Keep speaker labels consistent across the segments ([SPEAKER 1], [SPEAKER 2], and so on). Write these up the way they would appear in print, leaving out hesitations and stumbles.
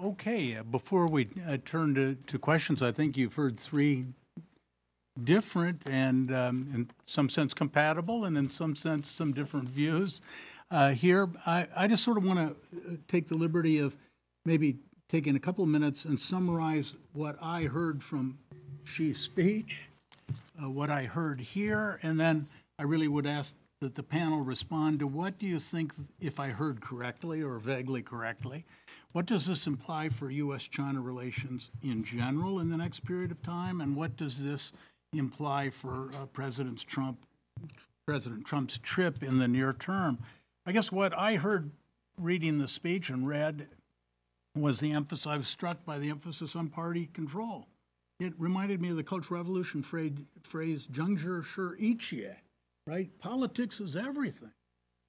[SPEAKER 1] Okay, before we turn to questions, I think you've heard three different and in some sense compatible and in some sense some different views here. I just sort of want to take the liberty of maybe taking a couple of minutes and summarize what I heard from Xi's speech, what I heard here, and then I really would ask that the panel respond to what do you think, if I heard correctly or vaguely correctly, what does this imply for U.S.-China relations in general in the next period of time, and what does this imply for President Trump's trip in the near term? I guess what I heard reading the speech and read was the emphasis. I was struck by the emphasis on party control. It reminded me of the Cultural Revolution phrase "zheng zhi shi iqie," right? Politics is everything,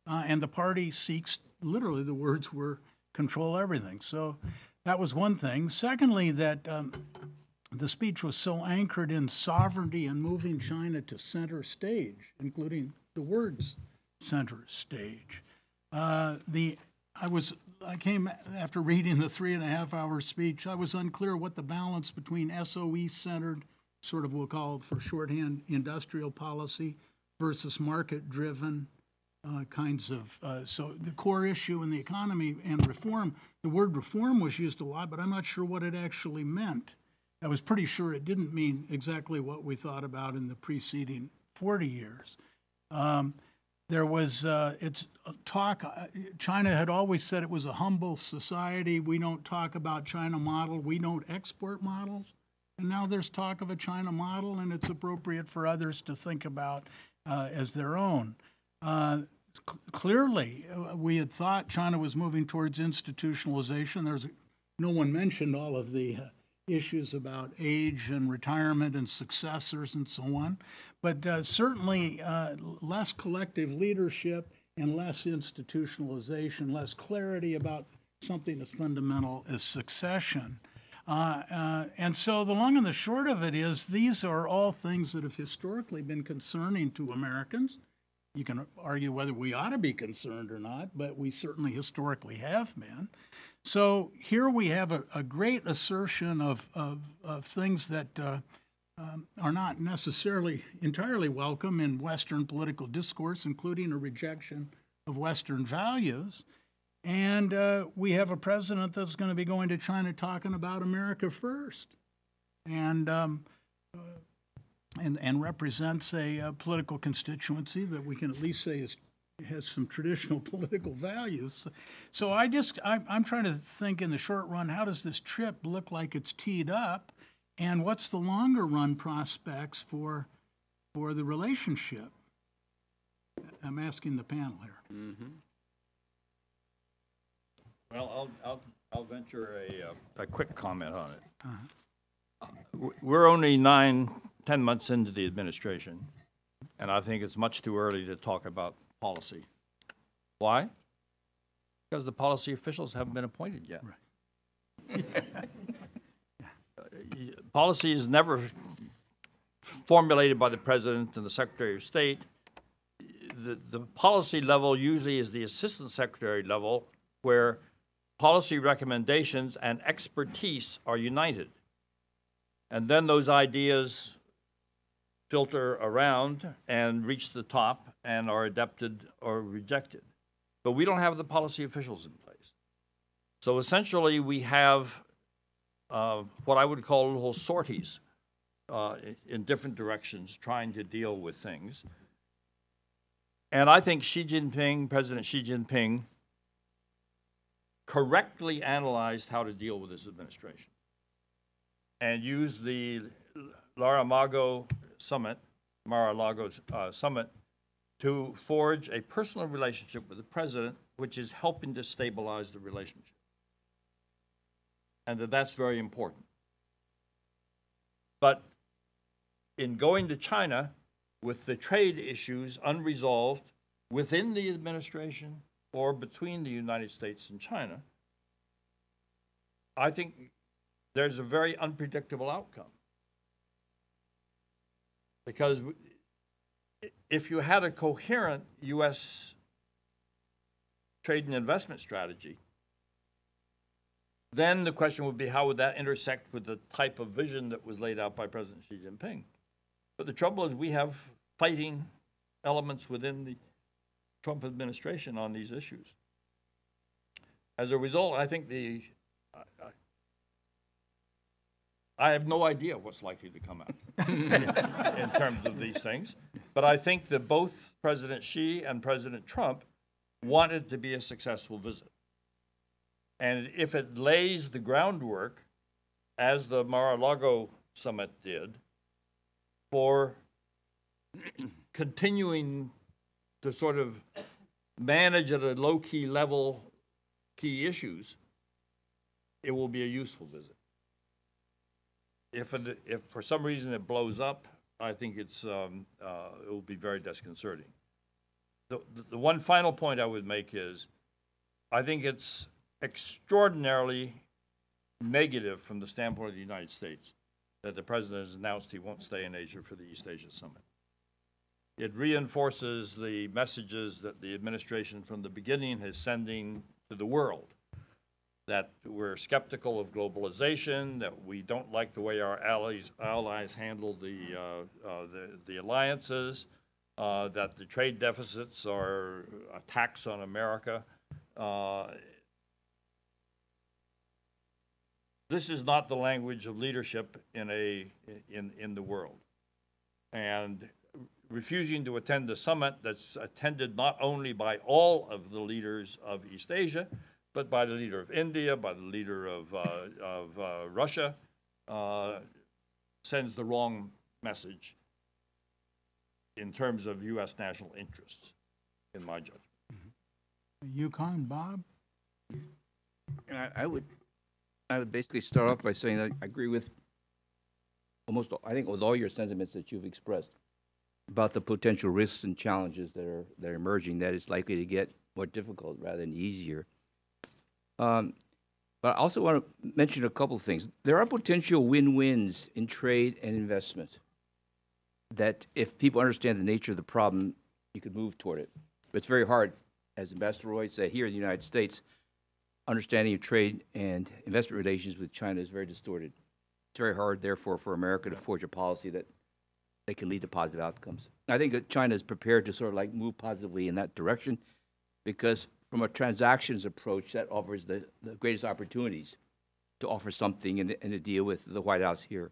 [SPEAKER 1] and the party seeks, literally the words were, control everything. So that was one thing. Secondly, that the speech was so anchored in sovereignty and moving China to center stage, including the words center stage. I came after reading the 3.5-hour speech. I was unclear what the balance between SOE-centered, sort of we'll call it for shorthand, industrial policy versus market-driven kinds of, so the core issue in the economy and reform, the word reform was used a lot, but I'm not sure what it actually meant. I was pretty sure it didn't mean exactly what we thought about in the preceding 40 years. There was, it's talk, China had always said it was a humble society. We don't talk about China model. We don't export models. And now there's talk of a China model, and it's appropriate for others to think about as their own. Clearly, we had thought China was moving towards institutionalization. No one mentioned all of the issues about age and retirement and successors and so on, but certainly less collective leadership and less institutionalization, less clarity about something as fundamental as succession. And so the long and the short of it is these are all things that have historically been concerning to Americans. You can argue whether we ought to be concerned or not, but we certainly historically have been. So here we have a great assertion of things that are not necessarily entirely welcome in Western political discourse, including a rejection of Western values. And we have a president that's going to be going to China talking about America first, and represents a political constituency that we can at least say has some traditional political values. So I'm trying to think in the short run, how does this trip look like it's teed up, and what's the longer run prospects for the relationship? I'm asking the panel here.
[SPEAKER 2] Mm-hmm. Well, I'll venture a quick comment on it. Uh-huh. We're only 9-10 months into the administration, and I think it's much too early to talk about policy. Why? Because the policy officials haven't been appointed yet. Right. Policy is never formulated by the President and the Secretary of State. The policy level usually is the Assistant Secretary level, where policy recommendations and expertise are united. And then those ideas filter around and reach the top and are adopted or rejected. But we don't have the policy officials in place. So essentially we have what I would call little sorties in different directions trying to deal with things. And I think President Xi Jinping, correctly analyzed how to deal with this administration and used the Mar-a-Lago summit to forge a personal relationship with the president, which is helping to stabilize the relationship. And that's very important. But in going to China with the trade issues unresolved within the administration or between the United States and China, I think there's a very unpredictable outcome. Because if you had a coherent U.S. trade and investment strategy, Then the question would be, how would that intersect with the type of vision that was laid out by President Xi Jinping? But the trouble is we have fighting elements within the Trump administration on these issues. As a result, I think I have no idea what's likely to come out in terms of these things. But I think that both President Xi and President Trump wanted to be a successful visit. And if it lays the groundwork, as the Mar-a-Lago summit did, for continuing to sort of manage at a low-key level key issues, it will be a useful visit. If for some reason it blows up, I think it will be very disconcerting. The one final point I would make is, I think it's extraordinarily negative from the standpoint of the United States that the president has announced he won't stay in Asia for the East Asia Summit. It reinforces the messages that the administration from the beginning is sending to the world, that we're skeptical of globalization, that we don't like the way our allies handle the alliances, that the trade deficits are a tax on America. This is not the language of leadership in the world. And refusing to attend the summit that's attended not only by all of the leaders of East Asia, but by the leader of India, by the leader of Russia, sends the wrong message in terms of U.S. national interests, in my judgment.
[SPEAKER 1] Yukon, Bob?
[SPEAKER 3] I would basically start off by saying that I agree with almost, I think, with all your sentiments that you've expressed about the potential risks and challenges that are emerging, that it's likely to get more difficult rather than easier. But I also want to mention a couple of things. There are potential win-wins in trade and investment that if people understand the nature of the problem, you could move toward it. But it's very hard, as Ambassador Roy said, here in the United States, understanding of trade and investment relations with China is very distorted. It's very hard, therefore, for America to forge a policy that can lead to positive outcomes. And I think that China is prepared to sort of like move positively in that direction, because from a transactions approach, that offers the greatest opportunities to offer something and to deal with the White House here.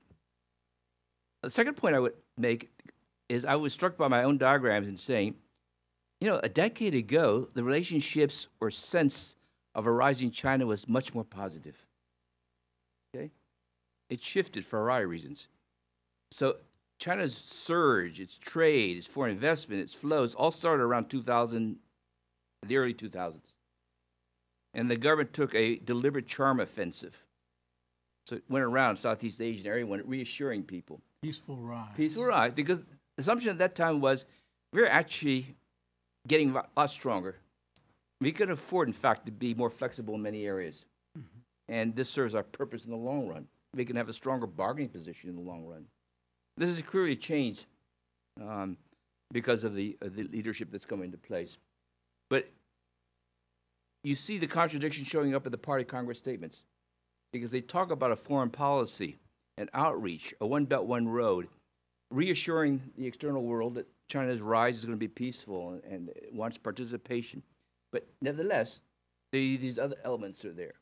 [SPEAKER 3] The second point I would make is I was struck by my own diagrams in saying, you know, a decade ago, the relationships or sense of a rising China was much more positive. Okay? It shifted for a variety of reasons. So China's surge, its trade, its foreign investment, its flows, all started around 2000, the early 2000s. And the government took a deliberate charm offensive. So it went around Southeast Asian area, went reassuring people.
[SPEAKER 1] Peaceful rise.
[SPEAKER 3] Peaceful rise, because the assumption at that time was we're actually getting a lot stronger. We could afford, in fact, to be more flexible in many areas. Mm-hmm. And this serves our purpose in the long run. We can have a stronger bargaining position in the long run. This is clearly a change because of the leadership that's come into place. But you see the contradiction showing up in the Party Congress statements, because they talk about a foreign policy, an outreach, a one belt, one road, reassuring the external world that China's rise is going to be peaceful and wants participation. But nevertheless, these other elements are there.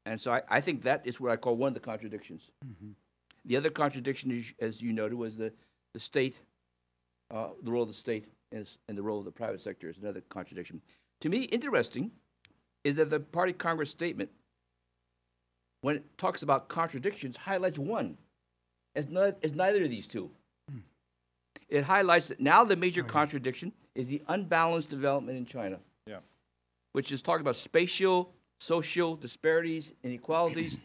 [SPEAKER 3] And so I think that is what I call one of the contradictions. Mm-hmm. The other contradiction, is, as you noted, was the state, the role of the state and the role of the private sector is another contradiction. To me, interesting is that the Party Congress statement, when it talks about contradictions, highlights one as neither of these two. Mm. It highlights that now the major contradiction is the unbalanced development in China. Yeah. Which is talking about spatial, social disparities, inequalities,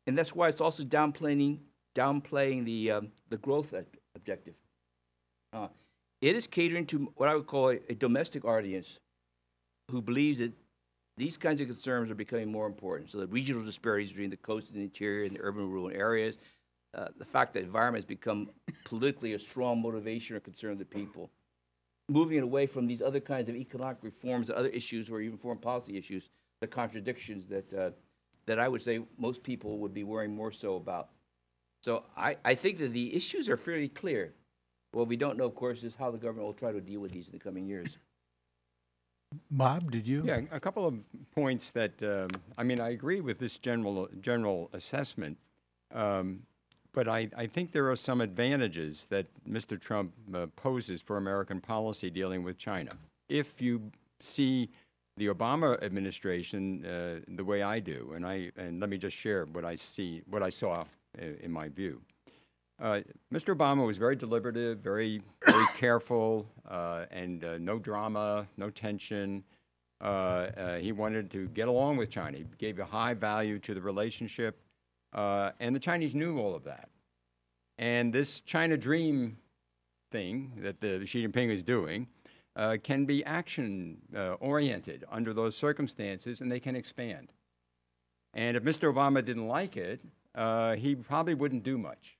[SPEAKER 3] and that's why it's also downplaying the growth objective. It is catering to what I would call a domestic audience who believes that these kinds of concerns are becoming more important. So the regional disparities between the coast and the interior and the urban and rural areas, the fact that environment has become politically a strong motivation or concern of the people, moving it away from these other kinds of economic reforms, other issues, or even foreign policy issues, the contradictions that that I would say most people would be worrying more so about. So I think that the issues are fairly clear. What we don't know, of course, is how the government will try to deal with these in the coming years.
[SPEAKER 1] Bob, did you?
[SPEAKER 4] Yeah, a couple of points that, I mean, I agree with this general assessment, but I think there are some advantages that Mr. Trump poses for American policy dealing with China. If you see the Obama administration the way I do, and let me just share what I saw in my view. Mr. Obama was very deliberative, very careful, and no drama, no tension. He wanted to get along with China. He gave a high value to the relationship, and the Chinese knew all of that. And this China Dream thing that Xi Jinping is doing can be action-oriented under those circumstances, and they can expand. And if Mr. Obama didn't like it, he probably wouldn't do much.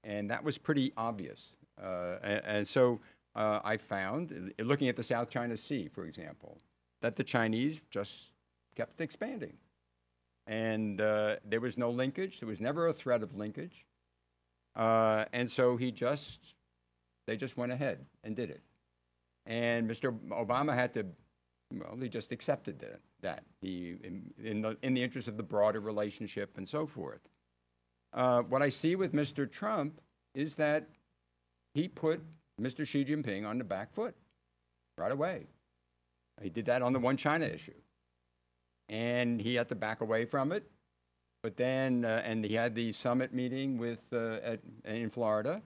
[SPEAKER 4] And that was pretty obvious. And so I found, looking at the South China Sea, for example, that the Chinese just kept expanding. And there was no linkage. There was never a threat of linkage. And so they just went ahead and did it. And Mr. Obama had to, well, he just accepted that in the interest of the broader relationship and so forth. What I see with Mr. Trump is that he put Mr. Xi Jinping on the back foot right away. He did that on the one China issue. And he had to back away from it. But then, and he had the summit meeting in Florida,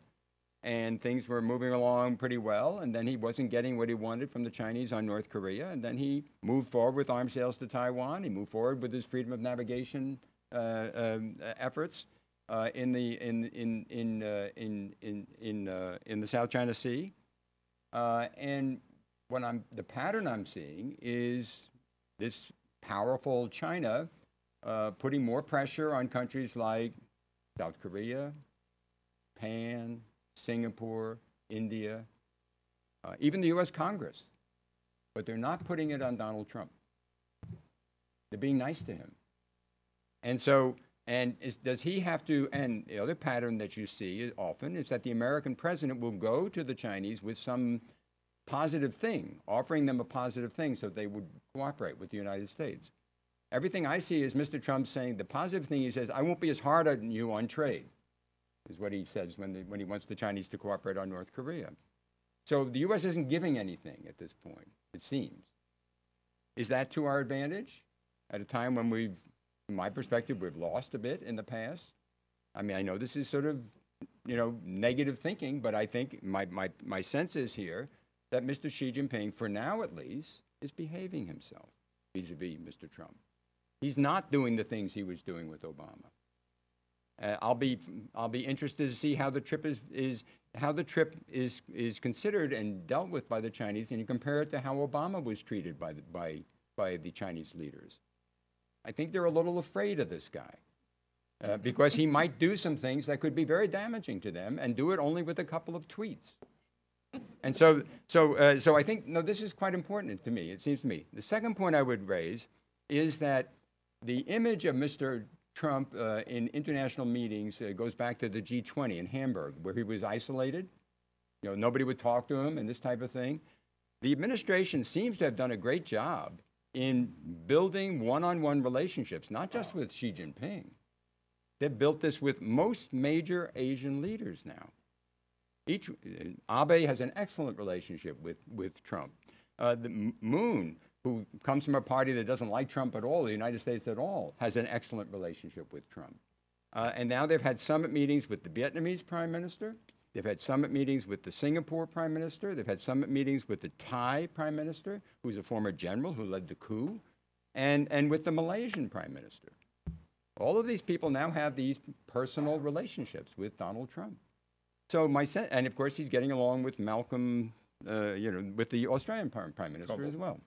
[SPEAKER 4] and things were moving along pretty well, and then he wasn't getting what he wanted from the Chinese on North Korea, and then he moved forward with arms sales to Taiwan. He moved forward with his freedom of navigation efforts in the South China Sea. And the pattern I'm seeing is this powerful China putting more pressure on countries like South Korea, Japan, Singapore, India, even the U.S. Congress. But they're not putting it on Donald Trump. They're being nice to him. And so, does he have to, and the other pattern that you see often is that the American president will go to the Chinese with some positive thing, offering them a positive thing so they would cooperate with the United States. Everything I see is Mr. Trump saying, the positive thing he says, I won't be as hard on you on trade, is what he says when he wants the Chinese to cooperate on North Korea. So the U.S. isn't giving anything at this point, it seems. Is that to our advantage at a time when from my perspective, we've lost a bit in the past? I mean, I know this is sort of, negative thinking, but I think my sense is here that Mr. Xi Jinping, for now at least, is behaving himself vis-a-vis Mr. Trump. He's not doing the things he was doing with Obama. I'll be interested to see how the trip is considered and dealt with by the Chinese, and you compare it to how Obama was treated by the Chinese leaders. I think they're a little afraid of this guy because he might do some things that could be very damaging to them, and do it only with a couple of tweets. And so I think this is quite important to me. It seems to me. The second point I would raise is that the image of Mr. Trump in international meetings goes back to the G20 in Hamburg, where he was isolated. Nobody would talk to him and this type of thing. The administration seems to have done a great job in building one-on-one relationships, not just with Xi Jinping. They've built this with most major Asian leaders now. Abe has an excellent relationship with Trump. The Moon, who comes from a party that doesn't like Trump at all, the United States at all, has an excellent relationship with Trump. And now they've had summit meetings with the Vietnamese prime minister. They've had summit meetings with the Singapore prime minister. They've had summit meetings with the Thai prime minister, who's a former general who led the coup, and with the Malaysian prime minister. All of these people now have these personal relationships with Donald Trump. So and of course he's getting along with Malcolm, with the Australian prime minister as well.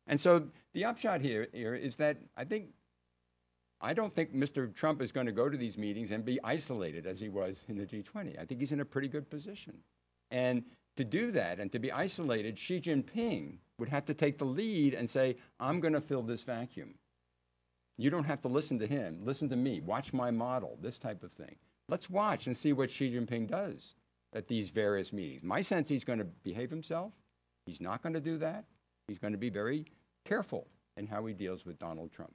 [SPEAKER 4] And so the upshot here is that I don't think Mr. Trump is going to go to these meetings and be isolated as he was in the G20. I think he's in a pretty good position. And to do that and to be isolated, Xi Jinping would have to take the lead and say, I'm going to fill this vacuum. You don't have to listen to him. Listen to me. Watch my model, this type of thing. Let's watch and see what Xi Jinping does at these various meetings. My sense, he's going to behave himself. He's not going to do that. He's going to be very careful in how he deals with Donald Trump.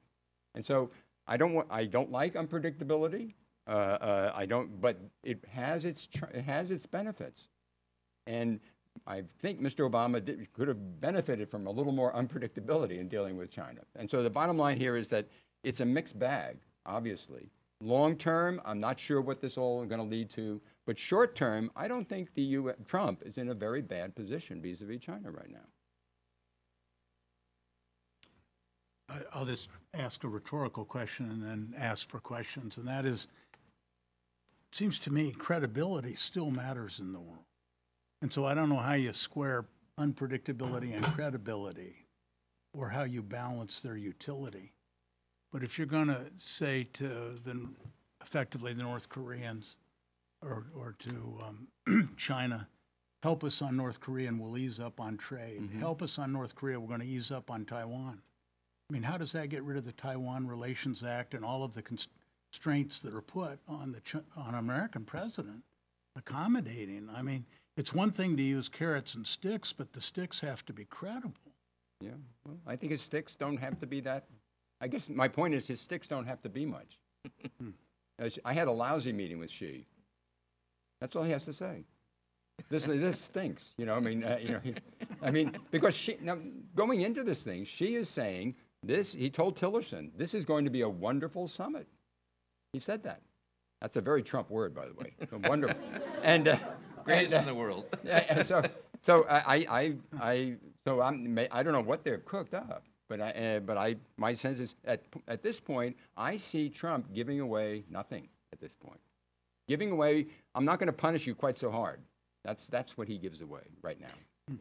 [SPEAKER 4] And so I don't like unpredictability. But it has its benefits. And I think Mr. Obama could have benefited from a little more unpredictability in dealing with China. And so the bottom line here is that it's a mixed bag, obviously. Long term, I'm not sure what this all is going to lead to. But short term, I don't think Trump is in a very bad position vis-a-vis China right now.
[SPEAKER 1] I'll just ask a rhetorical question and then ask for questions, and that is, it seems to me credibility still matters in the world. And so I don't know how you square unpredictability and credibility, or how you balance their utility. But if you're going to say to effectively the North Koreans or to China, help us on North Korea and we'll ease up on trade. Help us on North Korea, we're going to ease up on Taiwan. I mean, how does that get rid of the Taiwan Relations Act and all of the constraints that are put on an American president accommodating? I mean, it's one thing to use carrots and sticks, but the sticks have to be credible.
[SPEAKER 4] Yeah, well, I think his sticks don't have to be that. I guess my point is his sticks don't have to be much. I had a lousy meeting with Xi. That's all he has to say. This stinks, you know. I mean, because going into this thing, Xi is saying this. He told Tillerson, "This is going to be a wonderful summit." He said that. That's a very Trump word, by the way. Wonderful, and
[SPEAKER 3] Greatest in the world.
[SPEAKER 4] I don't know what they've cooked up, but my sense is at this point, I see Trump giving away nothing at this point. Giving away, I'm not going to punish you quite so hard. That's what he gives away right now.